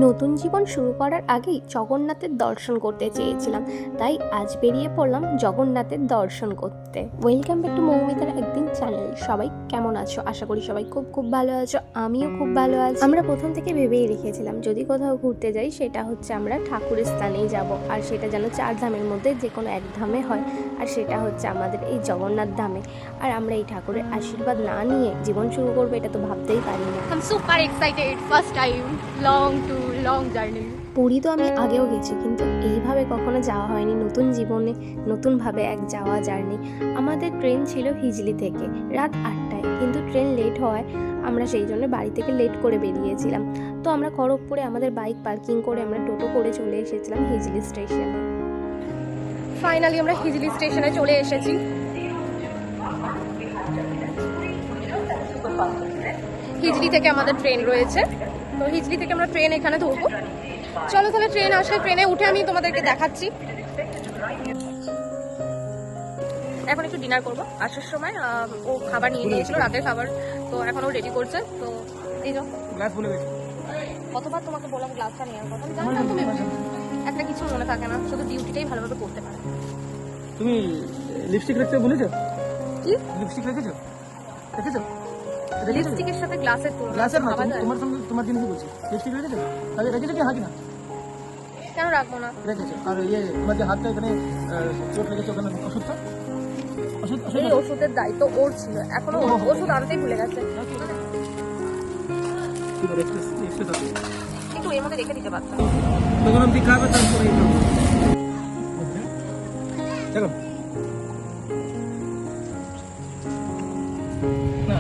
নতুন জীবন শুরু করার আগেই জগন্নাথের দর্শন করতে চেয়েছিলাম, তাই আজ বেরিয়ে পড়লাম জগন্নাথের দর্শন করতে। ওয়েলকাম ব্যাক টু মৌমিতার একদিন চ্যানেল। সবাই কেমন আছো? আশা করি সবাই খুব খুব ভালো আছো, আমিও খুব ভালো আছি। আমরা প্রথম থেকে ভেবেই রেখেছিলাম যদি কোথাও ঘুরতে যাই সেটা হচ্ছে আমরা ঠাকুরের স্থানেই যাব, আর সেটা যেন 4 ধামের মধ্যে যে কোনো এক ধামে হয়, আর সেটা হচ্ছে আমাদের এই জগন্নাথ ধামে। আর আমরা এই ঠাকুরের আশীর্বাদ না নিয়ে জীবন শুরু করবো এটা তো ভাবতেই পারি না। I'm super excited. First time, long journey. Puri তো আমি আগেও গেছি, কিন্তু এইভাবে কখনো যাওয়া হয়নি। নতুন জীবনে নতুনভাবে এক যাওয়া জার্নি। আমাদের ট্রেন ছিল হিজলি থেকে রাত 8টায়, কিন্তু ট্রেন লেট হওয়ায় আমরা সেই জন্য বাড়ি থেকে লেট করে বেরিয়েছিলাম। তো আমরা খড়গপুরে আমাদের বাইক পার্কিং করে আমরা টোটো করে চলে এসেছিলাম হিজলি স্টেশনে। ফাইনালি আমরা হিজলি স্টেশনে চলে এসেছি। হিজলি থেকে আমাদের ট্রেন রয়েছে, তো হিজলি থেকে আমরা ট্রেন এখানে ধরবো। চলো তাহলে ট্রেন আসলে ট্রেনে উঠে আমি তোমাদেরকে দেখাচ্ছি। এখন একটু ডিনার করবো। আসার সময় ও খাবার নিয়ে নিয়েছিল, রাতের খাবার, তো এখন ও রেডি করছে। তো এই যাও, কতবার তোমাকে বললাম গ্লাসটা নিয়ে কথা, জানো না তুমি একটা কিছু মনে থাকে না, শুধু ডিউটিটাই ভালোভাবে করতে পারে। তুমি লিপস্টিক রাখতে বলেছো? কি লিপস্টিক রেখেছো? রেখেছো? লিপস্টিকের সাথে গ্লাসের তুলনা গ্লাসের না, ভাবা যায়? তোমার সঙ্গে তোমার জিনিস বলছি। লিপস্টিক রেখেছো? তাহলে রেখেছো কি? হ্যাঁ কি না? কেন রাখবো না? রেখেছো। আর ইয়ে তোমার যে হাতটা এখানে চোট লেগেছে, ওখানে ওষুধটা, ওষুধ এই ওষুধের দায়িত্ব ওর ছিল, এখনো ওষুধ আনতেই ভুলে গেছে। কিন্তু এর মধ্যে রেখে দিতে পারতাম। তখন আমি খাবে, তারপরে দেখো না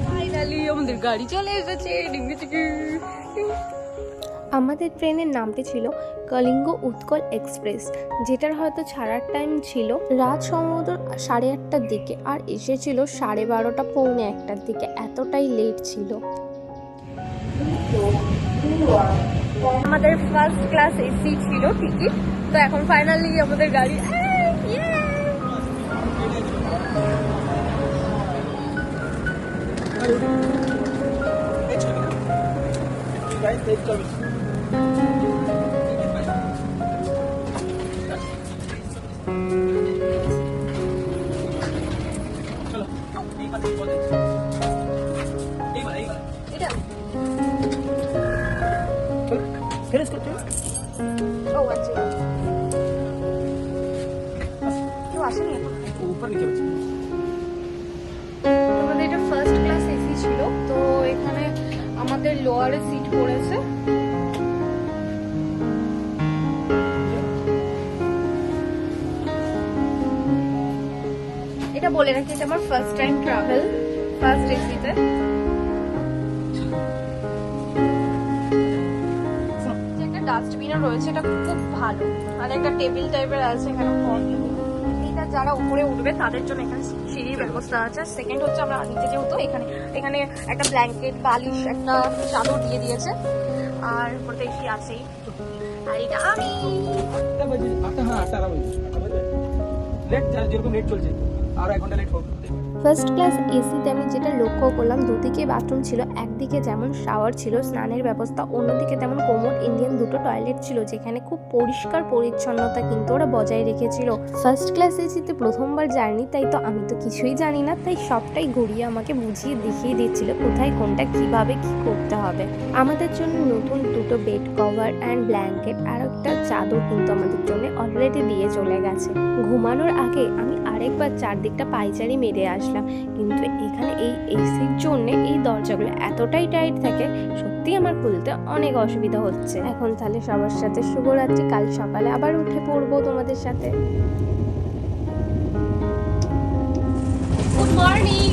ফাইনালি আমাদের গাড়ি চলে এসেছে। ডিঙ্গি চিকি। আমাদের ট্রেনের নামটি ছিল কলিঙ্গ উৎকল এক্সপ্রেস, যেটার হয়তো ছাড়ার টাইম ছিল রাত সম্ভবত 8:30টার দিকে, আর এসেছিল 12:30 পৌনে 1টার দিকে। এতটাই লেট ছিল। আমাদের ফার্স্ট ক্লাস এসি ছিল টিকিট, তো এখন ফাইনালি আমাদের গাড়ি। এটা ফেরেস করতে ও আচ্ছা, কেউ আসেনি এখন। উপর নিচে হচ্ছে। আমাদের এটা ফার্স্ট ক্লাস এসি ছিল, তো এখানে আমাদের লোয়ারে সিট পড়েছে। এটা বলে রাখি, এটা আমার ফার্স্ট টাইম ট্রাভেল, ফার্স্ট এসিতে। একটা ডাস্টবিনও রয়েছে, এটা খুব ভালো। আর একটা টেবিল টাইপের আছে এখানে। এটা যারা উপরে উঠবে তাদের জন্য এখানে সিঁড়ির ব্যবস্থা আছে। সেকেন্ড হচ্ছে আমরা নিচে যেহেতু এখানে একটা ব্ল্যাঙ্কেট, বালিশ, একটা চাদর দিয়ে দিয়েছে, আর উপরে এসি আছেই। আর এটা আমি লেট যেরকম লেট চলছে, আর 1 ঘন্টা লেট হবে। ফার্স্ট ক্লাস এসিতে আমি যেটা লক্ষ্য করলাম, দুদিকে বাথরুম ছিল। একদিকে যেমন শাওয়ার ছিল, স্নানের ব্যবস্থা, অন্যদিকে তেমন কোমোড ইন্ডিয়ান দুটো টয়লেট ছিল, যেখানে খুব পরিষ্কার পরিচ্ছন্নতা কিন্তু ওরা বজায় রেখেছিল। ফার্স্ট ক্লাস এসিতে প্রথমবার জার্নি, তাই তো আমি তো কিছুই জানি না, তাই সবটাই ঘুরিয়ে আমাকে বুঝিয়ে দেখিয়ে দিচ্ছিল কোথায় কোনটা কিভাবে কি করতে হবে। আমাদের জন্য নতুন দুটো বেড কভার অ্যান্ড ব্ল্যাঙ্কেট আর একটা চাদর কিন্তু আমাদের জন্য অলরেডি দিয়ে চলে গেছে। ঘুমানোর আগে আমি আরেকবার চারদিকটা পায়চারি মেরে আসলাম, কিন্তু এখানে এই এসির জন্য এই দরজাগুলো এতটাই টাইট থাকে, সত্যি আমার খুলতে অনেক অসুবিধা হচ্ছে। এখন তাহলে সবার সাথে শুভরাত্রি, কাল সকালে আবার উঠে পড়বো তোমাদের সাথে। Good morning.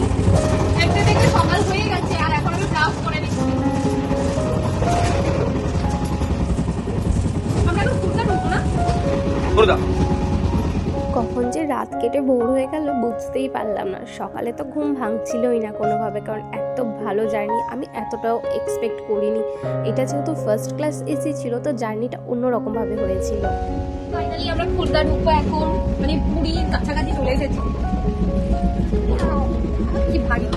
একটা থেকে সকাল হয়ে গেছে, আর এখন আমি ব্রাশ করে নিচ্ছি। আমরা এখন ঘুরতে ঢুকবো না? কখন যে রাত কেটে ভোর হয়ে গেল বুঝতেই পারলাম না। সকালে তো ঘুম ভাঙছিলই না কোনোভাবে, কারণ এত ভালো জার্নি আমি এতটাও এক্সপেক্ট করিনি। এটা যেহেতু ফার্স্ট ক্লাস এসি ছিল, তো জার্নিটা অন্যরকমভাবে হয়েছিল। ফাইনালি আমরা খুলনা ঢুকবো এখন, মানে পুরীর কাছাকাছি চলে এসেছি। কি ভারী।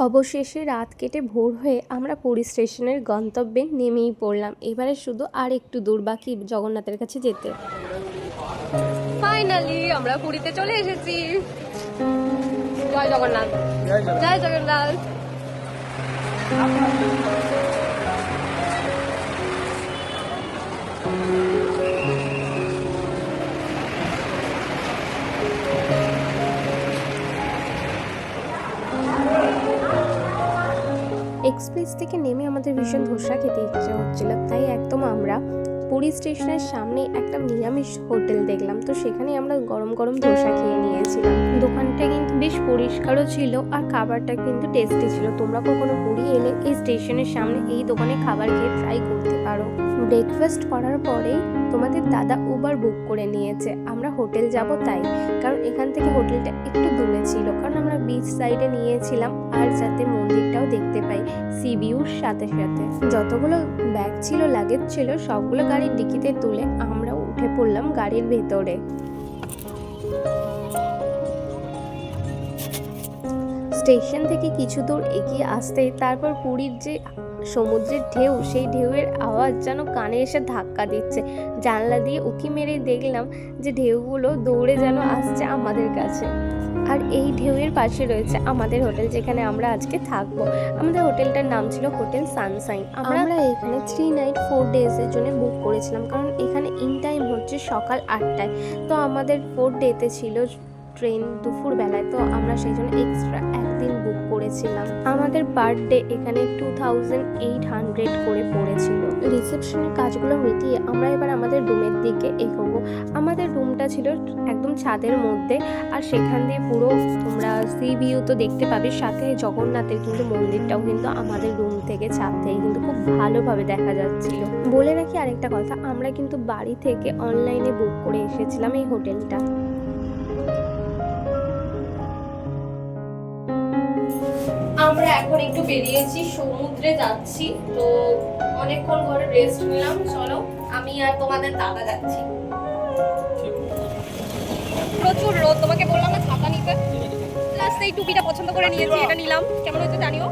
অবশেষে রাত কেটে ভোর হয়ে আমরা পুরী স্টেশনের গন্তব্যে নেমেই পড়লাম। এবারে শুধু আর একটু দূর বাকি জগন্নাথের কাছে যেতে। ফাইনালি আমরা পুরীতে চলে এসেছি। জয় জগন্নাথ, জয় জগন্নাথ। জয় জগন্নাথ। এক্সপ্রেস থেকে নেমে আমাদের ভীষণ ধোসা খেতে ইচ্ছে হচ্ছিল, তাই একদম আমরা পুরী স্টেশনের সামনে একটা নিরামিষ হোটেল দেখলাম, তো সেখানে আমরা গরম গরম ধোসা খেয়ে নিয়েছিলাম। দোকানটা কিন্তু বেশ পরিষ্কারও ছিল আর খাবারটা কিন্তু টেস্টি ছিল। তোমরা কখনো পুরী এলে এই স্টেশনের সামনে এই দোকানে খাবার খেয়ে ট্রাই করতে পারো। ব্রেকফাস্ট করার পরে তোমাদের দাদা উবার বুক করে নিয়েছে, আমরা হোটেল যাব তাই, কারণ এখান থেকে হোটেলটা একটু দূরে ছিল, কারণ আমরা বিচ সাইডে নিয়েছিলাম আর যাতে মন্দিরটাও দেখতে পাই সি ভিউর সাথে সাথে। যতগুলো ব্যাগ ছিল, লাগেজ ছিল, সবগুলো গাড়ির ডিকিতে তুলে আমরাও উঠে পড়লাম গাড়ির ভেতরে। স্টেশন থেকে কিছু দূর এগিয়ে আসতেই তারপর পুরীর যে সমুদ্রের ঢেউ, সেই ঢেউয়ের আওয়াজ যেন কানে এসে ধাক্কা দিচ্ছে। জানলা দিয়ে উঁকি মেরে দেখলাম যে ঢেউগুলো দৌড়ে যেন আসছে আমাদের কাছে। আর এই ঢেউয়ের পাশে রয়েছে আমাদের হোটেল, যেখানে আমরা আজকে থাকবো। আমাদের হোটেলটার নাম ছিল হোটেল সানশাইন। আমরা এখানে 3 নাইট 4 ডেজের জন্য বুক করেছিলাম, কারণ এখানে ইন টাইম হচ্ছে সকাল 8টায়। তো আমাদের 4 ডেতে ছিল ট্রেন দুপুরবেলায়, তো আমরা সেই জন্য এক্সট্রা একদিন বুক করেছিলাম। আমাদের পার ডে এখানে 2800 করে পড়েছিল। রিসেপশনের কাজগুলো মিটিয়ে আমরা এবার আমাদের রুমের দিকে এগোবো। আমাদের রুমটা ছিল একদম ছাদের মধ্যে, আর সেখান দিয়ে পুরো তোমরা সি ভিউ তো দেখতে পাবে, সাথে জগন্নাথের কিন্তু মন্দিরটাও কিন্তু আমাদের রুম থেকে ছাদ থেকে কিন্তু খুব ভালোভাবে দেখা যাচ্ছিল। বলে রাখি আরেকটা কথা, আমরা কিন্তু বাড়ি থেকে অনলাইনে বুক করে এসেছিলাম এই হোটেলটা। আমরা এখন একটু বেরিয়েছি, সমুদ্রে যাচ্ছি। তো অনেকক্ষণ ঘরে রেস্ট নিলাম, চলো আমি আর তোমাদের দাদা যাচ্ছি। প্রচুর রোদ, তোমাকে বললাম না ছাতা নিতে। লাস্ট এই টুপিটা পছন্দ করে নিয়েছি, এটা নিলাম। কেমন হয়েছে জানিও।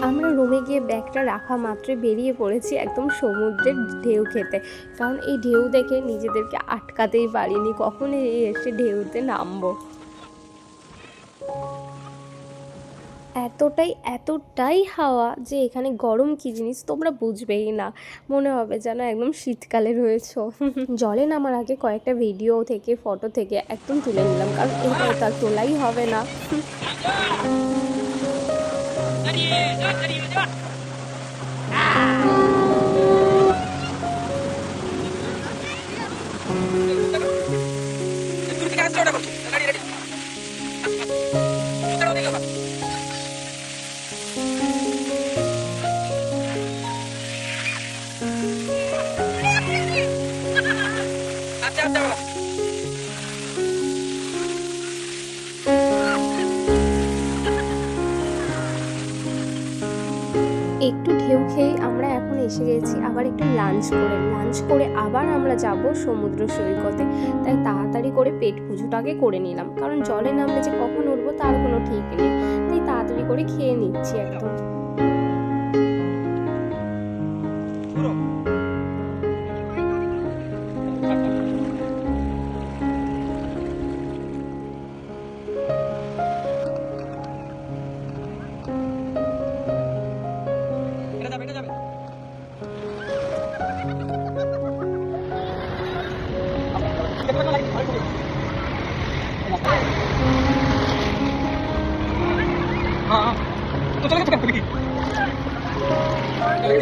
আমরা রুমে গিয়ে ব্যাগটা রাখা মাত্রই বেরিয়ে পড়েছি একদম সমুদ্রের ঢেউ খেতে, কারণ এই ঢেউ দেখে নিজেদেরকে আটকাতেই পারিনি, কখন এসে ঢেউতে নামবো। এতটাই হাওয়া যে এখানে গরম কি জিনিস তোমরা বুঝবেই না, মনে হবে যেন একদম শীতকালে রয়েছো। জলে নামার আগে কয়েকটা ভিডিও থেকে ফটো থেকে একদম তুলে নিলাম, কারণ এটা তার তোলাই হবে না। একটু ঢেউ খেয়ে আমরা এখন এসে গেছি আবার একটু লাঞ্চ করে আবার আমরা যাব সমুদ্র সৈকতে। তাই তাড়াতাড়ি করে পেট পুজোটাকে করে নিলাম, কারণ জলে নামলে যে কখন উঠবো তার কোনো ঠিক নেই, তাই তাড়াতাড়ি করে খেয়ে নিচ্ছি একদম।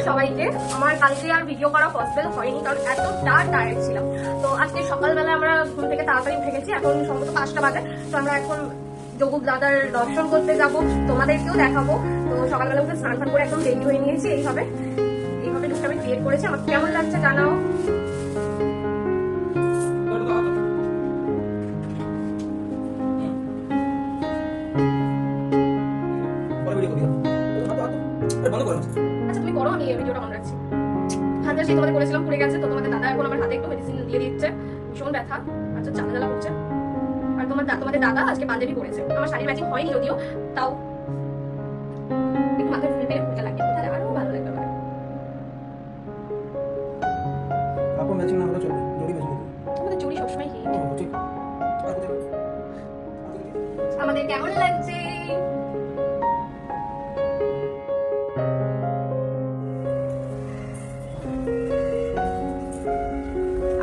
সবাইকে আমার কালকে আর ভিডিও করা পসিবল হয়নি কারণ এতটা টায়ার্ড ছিলাম। তো আজকে সকালবেলা আমরা ঘুম থেকে তাড়াতাড়ি উঠে গেছি, এখন সম্ভবত 5টা বাজে। তো আমরা এখন যোগুক দাদার দর্শন করতে যাব, তোমাদেরকেও দেখাবো। তো সকালবেলা উঠে স্নান ফান করে একদম রেডি হয়ে নিয়েছি। এইভাবে লুকটা আমি ক্রিয়েট করেছি, আমার কেমন লাগছে জানাও। আচ্ছা তুমি করো, আমি এই ভিডিওটা অন রাখছি। হাতে সেই তোমাদের বলেছিলাম পুড়ে গেছে, তো তোমাদের দাদা এখন আমার হাতে একটু মেডিসিন দিয়ে দিচ্ছে, ভীষণ ব্যথা, আচ্ছা জ্বালা জ্বালা করছে। আর তোমাদের দাদা আজকে পাঞ্জাবি পরেছে, আমার শাড়ির ম্যাচিং হয়নি যদিও, তাও একটু মাথায় ফুল পেরে ফুলটা লাগে, তাহলে আরো ভালো লাগবে আমার। আপন ম্যাচিং না হলে চলবে, জড়ি ম্যাচিং আমাদের জড়ি সবসময় হিট। ঠিক। আমাদের কেমন লাগছে?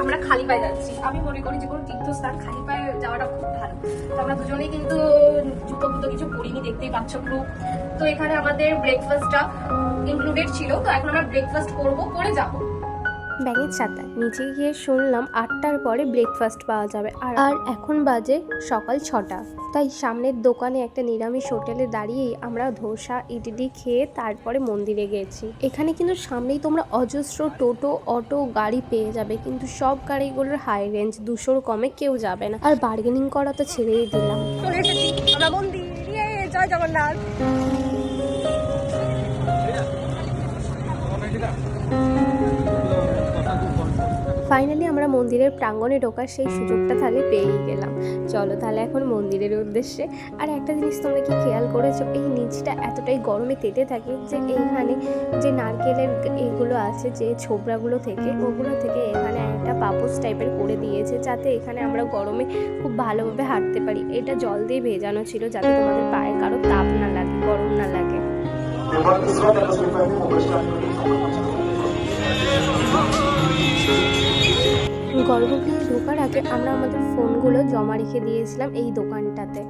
আমরা খালি পায়ে যাচ্ছি, আমি মনে করি যে কোনো তীর্থস্থান খালি পায়ে যাওয়াটা খুব ভালো। তো আমরা দুজনেই কিন্তু জুতো ফুতো কিছু পরিনি, দেখতেই পাচ্ছ গ্রুপ। তো এখানে আমাদের ব্রেকফাস্টটা ইনক্লুডেড ছিল, তো এখন আমরা ব্রেকফাস্ট করবো, করে যাবো। ব্যাঙের ছাতা নিচে গিয়ে শুনলাম 8টার পরে ব্রেকফাস্ট পাওয়া যাবে, আর এখন বাজে সকাল 6টা। তাই সামনের দোকানে একটা নিরামিষ হোটেলে দাঁড়িয়েই আমরা ধোসা ইডলি খেয়ে তারপরে মন্দিরে গেছি। এখানে কিন্তু সামনেই তোমরা অজস্র টোটো অটো গাড়ি পেয়ে যাবে, কিন্তু সব গাড়িগুলোর হাই রেঞ্জ, 200-র কমে কেউ যাবে না। আর বার্গেনিং করা তো ছেড়েই দিলাম। চলে এসেছি আমরা মন্দির, জয় জগন্নাথ। ফাইনালি আমরা মন্দিরের প্রাঙ্গণে ঢোকার সেই সুযোগটা তাহলে পেয়েই গেলাম। চলো তাহলে এখন মন্দিরের উদ্দেশ্যে। আর একটা জিনিস তোমরা কি খেয়াল করেছো, এই নিচটা এতটাই গরমে তেতে থাকে যে এইখানে যে নারকেলের এগুলো আছে, যে ছোবড়াগুলো থেকে ওগুলো থেকে এখানে একটা পাপোশ টাইপের করে দিয়েছে, যাতে এখানে আমরা গরমে খুব ভালোভাবে হাঁটতে পারি। এটা জল দিয়ে ভেজানো ছিল যাতে তোমাদের পায়ে কারো তাপ না লাগে, গরম না লাগে। গর্ভগৃহে ঢোকার আগে আমরা আমাদের ফোনগুলো জমা রেখে দিয়েছিলাম এই দোকানটাতে।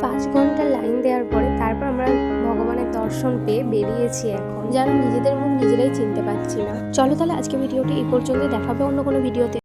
5 ঘন্টা লাইন দেওয়ার পরে তারপর আমরা ভগবানের দর্শন পেয়ে বেরিয়েছি। এখন যেন নিজেদের মুখ নিজেরাই চিনতে পারছি না। চলো তাহলে আজকে ভিডিওটি এই পর্যন্তই, দেখাবে অন্য কোনো ভিডিওতে।